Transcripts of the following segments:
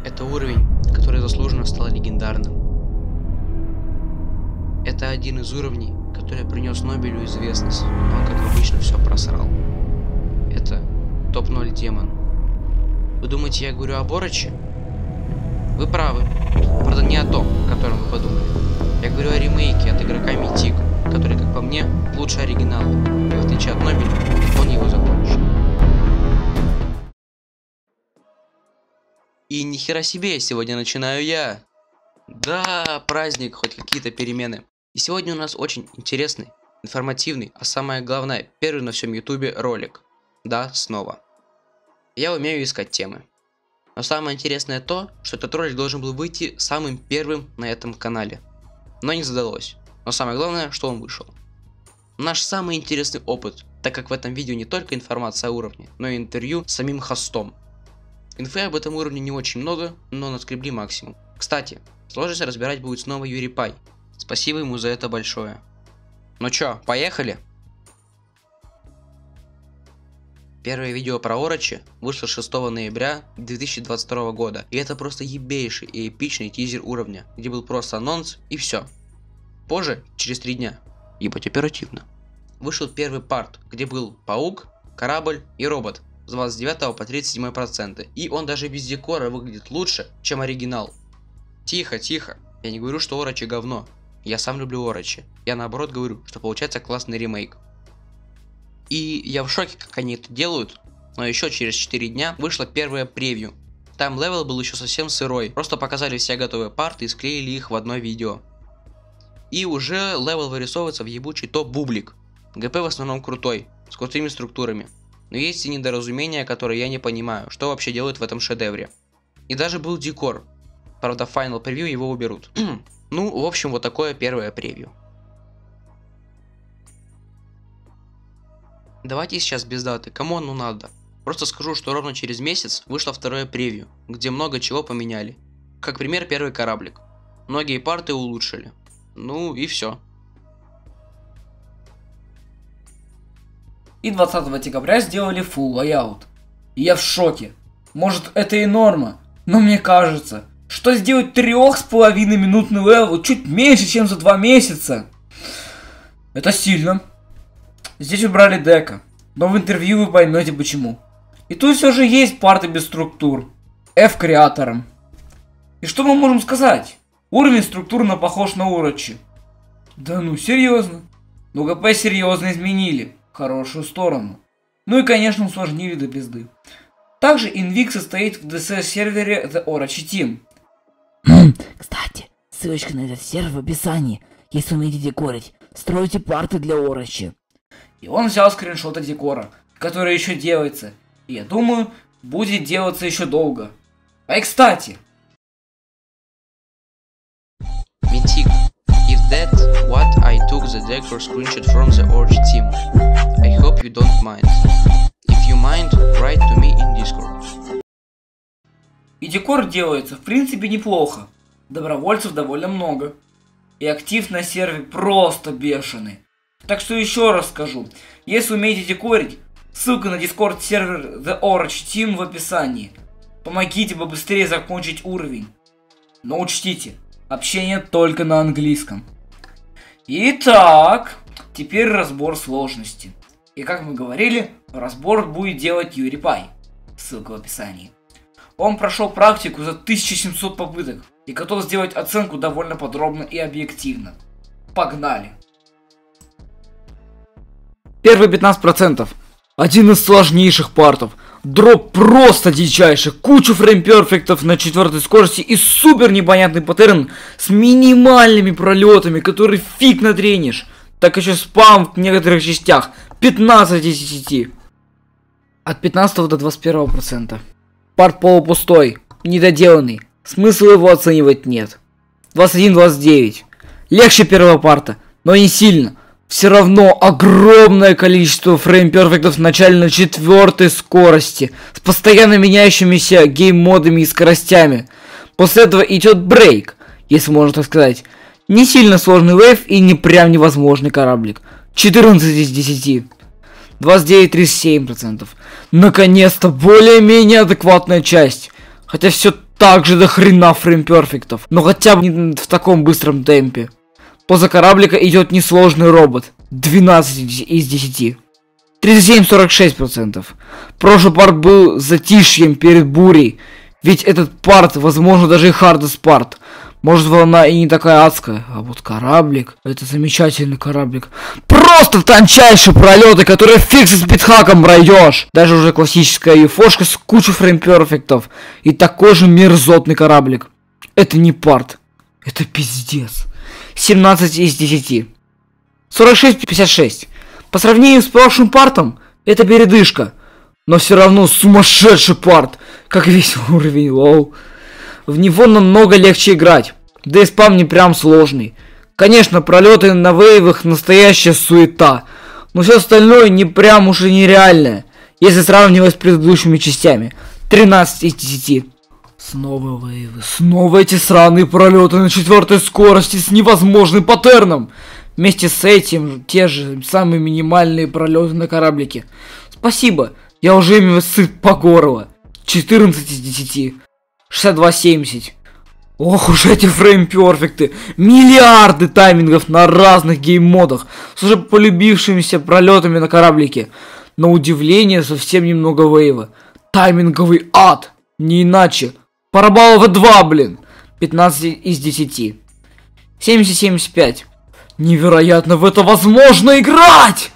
Это уровень, который заслуженно стал легендарным. Это один из уровней, который принес Нобелю известность, но он, как обычно, все просрал. Это топ-0 демон. Вы думаете, я говорю об Орочи? Вы правы. Правда, не о том, о котором вы подумали. Я говорю о ремейке от игрока Mythic, который, как по мне, лучше оригинала. И в отличие от Нобеля, он его закончил. И нихера себе, сегодня начинаю я. Да, праздник, хоть какие-то перемены. И сегодня у нас очень интересный, информативный, а самое главное, первый на всем ютубе ролик. Да, снова. Я умею искать темы. Но самое интересное то, что этот ролик должен был выйти самым первым на этом канале. Но не задалось. Но самое главное, что он вышел. Наш самый интересный опыт, так как в этом видео не только информация о уровне, но и интервью с самим хостом. Инфы об этом уровне не очень много, но наскребли максимум. Кстати, сложность разбирать будет снова Юрий Пай. Спасибо ему за это большое. Ну чё, поехали? Первое видео про Орочи вышло 6 ноября 2022 года. И это просто ебейший и эпичный тизер уровня, где был просто анонс и все. Позже, через 3 дня, ебать оперативно, вышел первый парт, где был паук, корабль и робот. С 29 по 37%. И он даже без декора выглядит лучше, чем оригинал. Тихо, тихо. Я не говорю, что Орочи говно. Я сам люблю Орочи. Я наоборот говорю, что получается классный ремейк. И я в шоке, как они это делают. Но еще через 4 дня вышло первое превью. Там левел был еще совсем сырой. Просто показали все готовые парты и склеили их в одно видео. И уже левел вырисовывается в ебучий топ-бублик. ГП в основном крутой, с крутыми структурами. Но есть и недоразумения, которые я не понимаю, что вообще делают в этом шедевре. И даже был декор. Правда, в Final Preview его уберут. Ну, в общем, вот такое первое превью. Давайте сейчас без даты, кому оно надо. Просто скажу, что ровно через месяц вышло второе превью, где много чего поменяли. Как пример, первый кораблик. Многие парты улучшили. Ну и все. И 20 декабря сделали full layout. И я в шоке. Может, это и норма, но мне кажется, что сделать 3,5-минутный левел чуть меньше, чем за 2 месяца. Это сильно. Здесь убрали дека, но в интервью вы поймете почему. И тут все же есть парты без структур. F креатором. И что мы можем сказать? Уровень структурно похож на Орочи. Да ну, серьезно. Но ГП серьезно изменили. В хорошую сторону. Ну и конечно усложнили до пизды. Также Invix состоит в DCS сервере The Orochi Team. Кстати, ссылочка на этот сервер в описании. Если умеете декорить, стройте парты для Орочи. И он взял скриншоты декора, который еще делается. И я думаю, будет делаться еще долго. А и кстати. Mythic. If that what I took the decor screenshot from the Orochi team. I hope you don't mind. If you mind, write to me in Discord. И декор делается в принципе неплохо. Добровольцев довольно много. И актив на сервере просто бешеный. Так что еще раз скажу. Если умеете декорить, ссылка на Discord сервер The Orochi Team в описании. Помогите побыстрее закончить уровень. Но учтите, общение только на английском. Итак, теперь разбор сложности. И как мы говорили, разбор будет делать Юрий Пай. Ссылка в описании. Он прошел практику за 1700 попыток и готов сделать оценку довольно подробно и объективно. Погнали! Первые 15%. Один из сложнейших партов. Дроп просто дичайший. Кучу фреймперфектов на 4 скорости и супер непонятный паттерн с минимальными пролетами, который фиг натренишь. Так еще спам в некоторых частях. 15 из 10. От 15 до 21%. Парт полупустой, недоделанный. Смысла его оценивать нет. 21-29. Легче первого парта, но не сильно. Все равно огромное количество фреймперфектов в начале на 4 скорости. С постоянно меняющимися гейм-модами и скоростями. После этого идет брейк, если можно так сказать. Не сильно сложный вейв и не прям невозможный кораблик. 14 из 10. 29-37%. Наконец-то более-менее адекватная часть. Хотя все также до хрена фреймперфектов, но хотя бы не в таком быстром темпе. Поза кораблика идет несложный робот. 12 из 10. 37-46%. Прошлый парт был затишьем перед бурей. Ведь этот парт, возможно, даже и hardest парт. Может, волна и не такая адская. А вот кораблик, это замечательный кораблик. Просто тончайшие пролеты, которые фиг с спидхаком пройдешь. Даже уже классическая юфошка с кучей фреймперфектов. И такой же мерзотный кораблик. Это не парт. Это пиздец. 17 из 10. 46-56. По сравнению с прошлым партом, это передышка. Но все равно сумасшедший парт. Как весь уровень, лол. В него намного легче играть. Да и спам не прям сложный. Конечно, пролеты на вейвах настоящая суета. Но все остальное не прям уж и нереальное. Если сравнивать с предыдущими частями. 13 из 10. Снова вейвы. Снова эти сраные пролеты на 4-й скорости с невозможным паттерном. Вместе с этим те же самые минимальные пролеты на кораблике. Спасибо. Я уже ими сыт по горло. 14 из 10. 62-70. Ох уж эти фреймперфекты. Миллиарды таймингов на разных гейм-модах. С уже полюбившимися пролетами на кораблике. На удивление совсем немного вейва. Тайминговый ад. Не иначе. Парабалова 2, блин. 15 из 10. 70-75. Невероятно, в это возможно играть!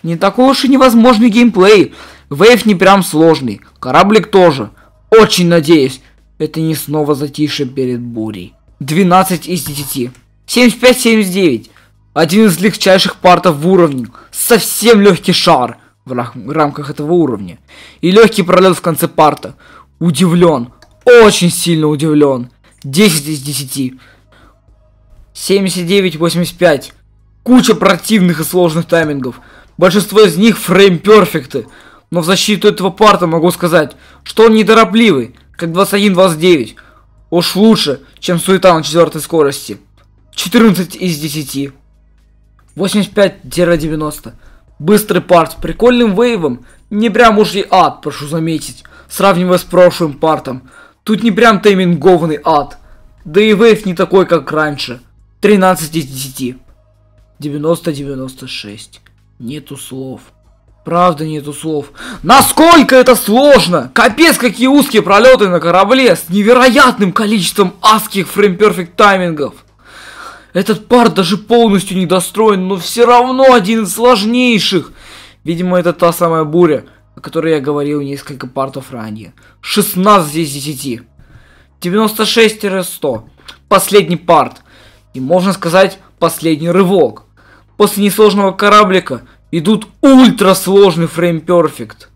Не такой уж и невозможный геймплей. Вейв не прям сложный. Кораблик тоже. Очень надеюсь, это не снова затишье перед бурей. 12 из 10. 75-79. Один из легчайших партов в уровне. Совсем легкий шар в рамках этого уровня. И легкий пролет в конце парта. Удивлен. Очень сильно удивлен. 10 из 10. 79-85. Куча противных и сложных таймингов. Большинство из них фреймперфекты. Но в защиту этого парта могу сказать, что он неторопливый, как 21-29. Уж лучше, чем суета на 4-й скорости. 14 из 10. 85-90. Быстрый парт с прикольным вейвом. Не прям уж и ад, прошу заметить. Сравнивая с прошлым партом. Тут не прям таймингованный ад. Да и вейв не такой, как раньше. 13 из 10. 90-96. Нету слов. Правда нету слов. Насколько это сложно! Капец, какие узкие пролеты на корабле с невероятным количеством адских фреймперфект таймингов. Этот парт даже полностью недостроен, но все равно один из сложнейших. Видимо, это та самая буря, о которой я говорил несколько партов ранее. 16 из 10. 96-100. Последний парт. И можно сказать, последний рывок. После несложного кораблика идут ультрасложный фреймперфект.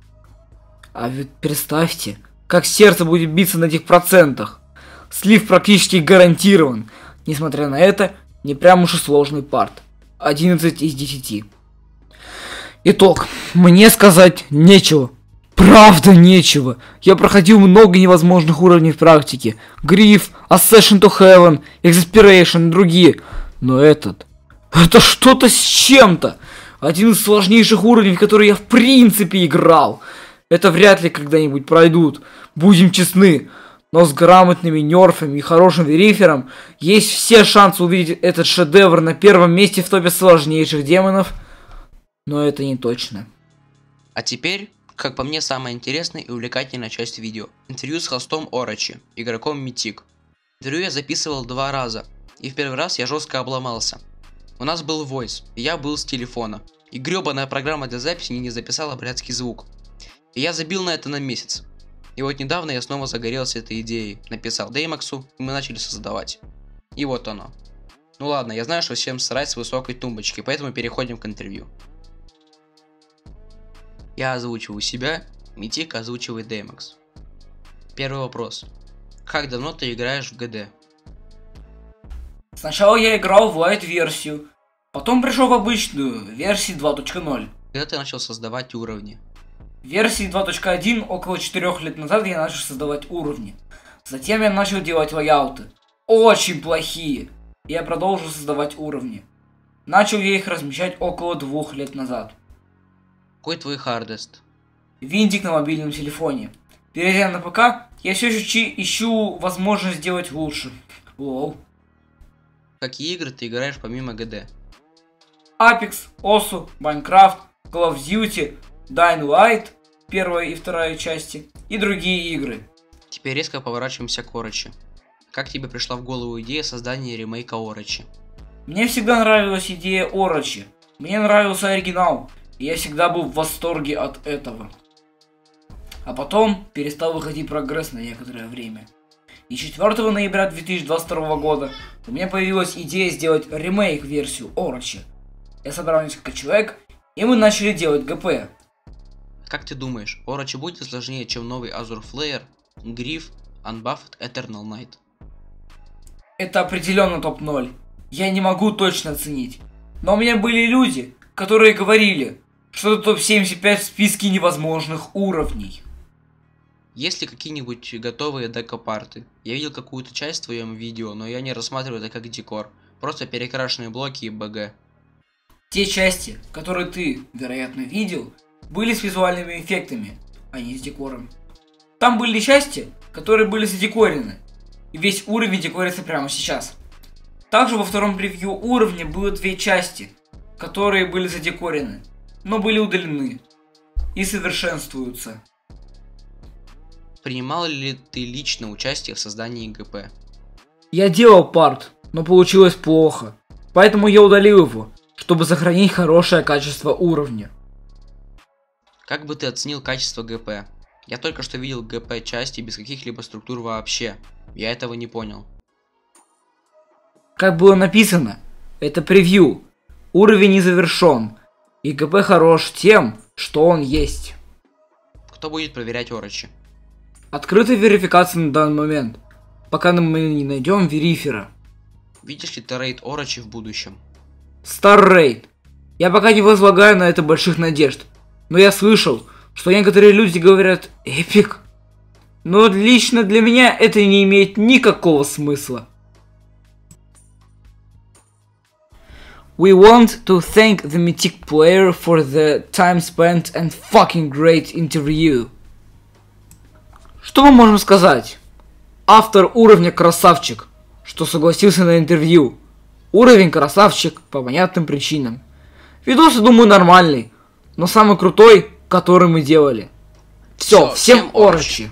А ведь представьте, как сердце будет биться на этих процентах. Слив практически гарантирован. Несмотря на это, не прям уж и сложный парт. 11 из 10. Итог. Мне сказать нечего. Правда нечего. Я проходил много невозможных уровней в практике. Гриф, Ascension to Heaven, Exasperation и другие. Но этот... Это что-то с чем-то. Один из сложнейших уровней, в который я в принципе играл. Это вряд ли когда-нибудь пройдут. Будем честны. Но с грамотными нерфами и хорошим верифером есть все шансы увидеть этот шедевр на первом месте в топе сложнейших демонов. Но это не точно. А теперь, как по мне, самая интересная и увлекательная часть видео. Интервью с хостом Орочи, игроком Митик. Интервью я записывал 2 раза. И в первый раз я жестко обломался. У нас был войс, и я был с телефона. И гребаная программа для записи не записала блядский звук. И я забил на это на месяц. И вот недавно я снова загорелся этой идеей. Написал Деймаксу, и мы начали создавать. И вот оно. Ну ладно, я знаю, что всем срать с высокой тумбочки, поэтому переходим к интервью. Я озвучиваю себя, Митик озвучивает Деймакс. Первый вопрос. Как давно ты играешь в ГД? Сначала я играл в лайт-версию, потом пришел в обычную, версии 2.0. Когда ты начал создавать уровни? В версии 2.1 около 4 лет назад я начал создавать уровни. Затем я начал делать лайауты. Очень плохие. И я продолжил создавать уровни. Начал я их размещать около 2 лет назад. Какой твой хардест? Винтик на мобильном телефоне. Перейдя на ПК, Я все еще ищу возможность сделать лучше. Лол. Какие игры ты играешь помимо ГД? Apex, OSU, Minecraft, Call of Duty, Dying Light, первая и вторая части, и другие игры. Теперь резко поворачиваемся к Орочи. Как тебе пришла в голову идея создания ремейка Орочи? Мне всегда нравилась идея Орочи. Мне нравился оригинал, и я всегда был в восторге от этого. А потом перестал выходить прогресс на некоторое время. И 4 ноября 2022 года у меня появилась идея сделать ремейк-версию Орочи. Я собрал несколько человек, и мы начали делать ГП. Как ты думаешь, Орочи будет сложнее, чем новый Azure Flare, Grief, Unbuffed Eternal Night? Это определенно топ-0. Я не могу точно оценить. Но у меня были люди, которые говорили, что это топ-75 в списке невозможных уровней. Есть ли какие-нибудь готовые декопарты? Я видел какую-то часть в твоем видео, но я не рассматриваю это как декор. Просто перекрашенные блоки и БГ. Те части, которые ты, вероятно, видел, были с визуальными эффектами, а не с декором. Там были части, которые были задекорены. И весь уровень декорится прямо сейчас. Также во втором превью уровня было 2 части, которые были задекорены, но были удалены и совершенствуются. Принимал ли ты лично участие в создании ГП? Я делал парт, но получилось плохо, поэтому я удалил его, чтобы сохранить хорошее качество уровня. Как бы ты оценил качество ГП? Я только что видел ГП части без каких-либо структур вообще. Я этого не понял. Как было написано, это превью. Уровень не завершен. И ГП хорош тем, что он есть. Кто будет проверять Орочи? Открытая верификация на данный момент, пока мы не найдем верифера. Видишь ли ты рейд Орочи в будущем? Стар рейд. Я пока не возлагаю на это больших надежд. Но я слышал, что некоторые люди говорят эпик. Но лично для меня это не имеет никакого смысла. We want to thank the Mythic player for the time spent and fucking great interview. Что мы можем сказать? Автор уровня красавчик, что согласился на интервью. Уровень красавчик по понятным причинам. Видос, думаю, нормальный, но самый крутой, который мы делали. Все, всем Орочи!